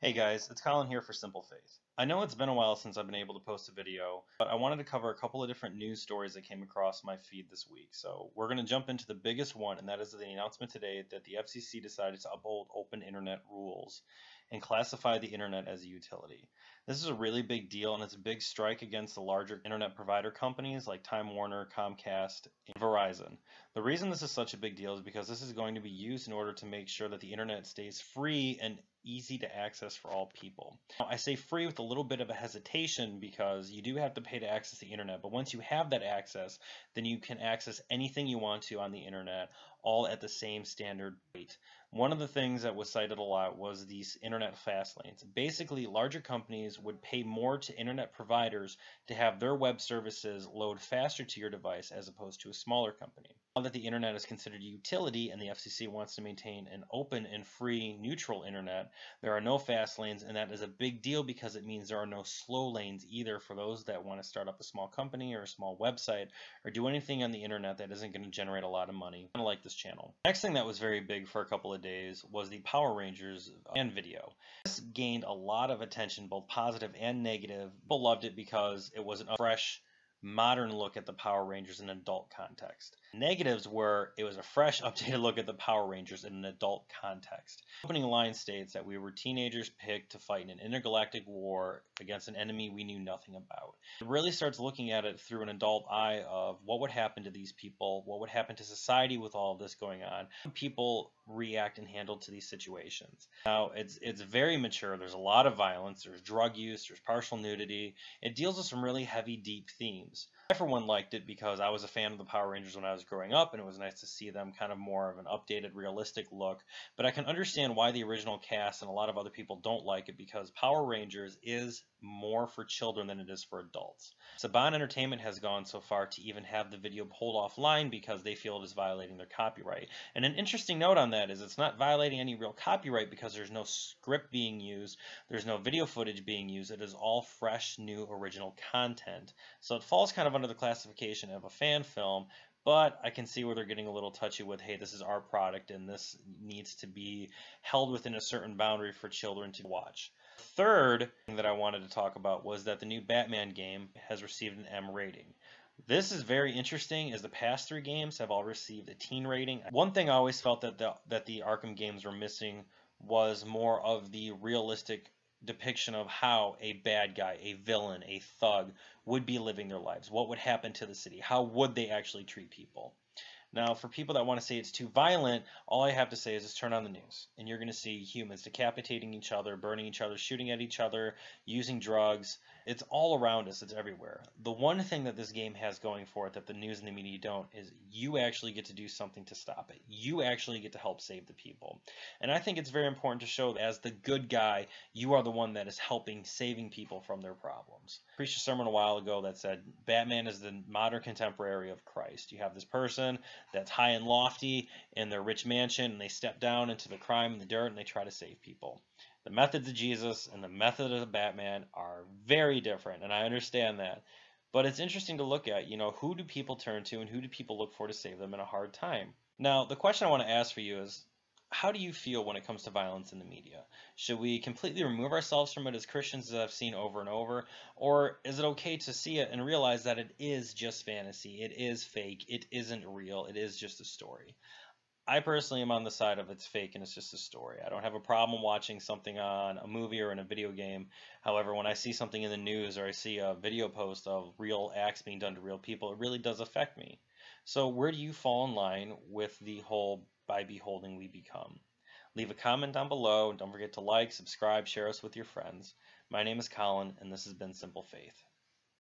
Hey guys, it's Colin here for SimpleFaith. I know it's been a while since I've been able to post a video, but I wanted to cover a couple of different news stories that came across my feed this week. So we're going to jump into the biggest one, and that is the announcement today that the FCC decided to uphold open internet rules and classify the internet as a utility. This is a really big deal, and it's a big strike against the larger internet provider companies like Time Warner, Comcast, and Verizon. The reason this is such a big deal is because this is going to be used in order to make sure that the internet stays free and easy to access for all people. Now, I say free with a little bit of a hesitation because you do have to pay to access the internet, but once you have that access, then you can access anything you want to on the internet, all at the same standard rate. One of the things that was cited a lot was these internet fast lanes. Basically, larger companies would pay more to internet providers to have their web services load faster to your device as opposed to a smaller company. Now that the internet is considered a utility and the FCC wants to maintain an open and free neutral internet, there are no fast lanes, and that is a big deal because it means there are no slow lanes either for those that want to start up a small company or a small website or do anything on the internet that isn't going to generate a lot of money, kind of like this channel. Next thing that was very big for a couple of days was the Power Rangers and video. This gained a lot of attention, both positive and negative. People loved it because it was a fresh, modern look at the Power Rangers in an adult context. Negatives were it was a fresh, updated look at the Power Rangers in an adult context. The opening line states that we were teenagers picked to fight in an intergalactic war against an enemy we knew nothing about. It really starts looking at it through an adult eye of what would happen to these people, what would happen to society with all of this going on, how would people react and handle to these situations. Now, it's very mature. There's a lot of violence, there's drug use, there's partial nudity. It deals with some really heavy, deep themes. I, for one, liked it because I was a fan of the Power Rangers when I was growing up, and it was nice to see them kind of more of an updated, realistic look. But I can understand why the original cast and a lot of other people don't like it because Power Rangers is more for children than it is for adults. Saban Entertainment has gone so far to even have the video pulled offline because they feel it is violating their copyright. And an interesting note on that is it's not violating any real copyright because there's no script being used, there's no video footage being used, it is all fresh, new, original content. So it falls kind of under the classification of a fan film, but I can see where they're getting a little touchy with, hey, this is our product and this needs to be held within a certain boundary for children to watch. Third thing that I wanted to talk about was that the new Batman game has received an M rating. This is very interesting as the past three games have all received a teen rating. One thing I always felt that the Arkham games were missing was more of the realistic depiction of how a bad guy, a villain, a thug would be living their lives. What would happen to the city? How would they actually treat people? Now, for people that want to say it's too violent, all I have to say is just turn on the news, and you're going to see humans decapitating each other, burning each other, shooting at each other, using drugs. It's all around us. It's everywhere. The one thing that this game has going for it that the news and the media don't is you actually get to do something to stop it. You actually get to help save the people. And I think it's very important to show that as the good guy, you are the one that is helping saving people from their problems. I preached a sermon a while ago that said Batman is the modern contemporary of Christ. You have this person that's high and lofty in their rich mansion, and they step down into the crime and the dirt, and they try to save people. The methods of Jesus and the method of Batman are very different, and I understand that. But it's interesting to look at, who do people turn to and who do people look for to save them in a hard time? Now, the question I want to ask for you is, how do you feel when it comes to violence in the media? Should we completely remove ourselves from it as Christians, as I've seen over and over? Or is it okay to see it and realize that it is just fantasy, it is fake, it isn't real, it is just a story? I personally am on the side of it's fake and it's just a story. I don't have a problem watching something on a movie or in a video game. However, when I see something in the news or I see a video post of real acts being done to real people, it really does affect me. So where do you fall in line with the whole by beholding we become? Leave a comment down below and don't forget to like, subscribe, share us with your friends. My name is Colin and this has been Simple Faith.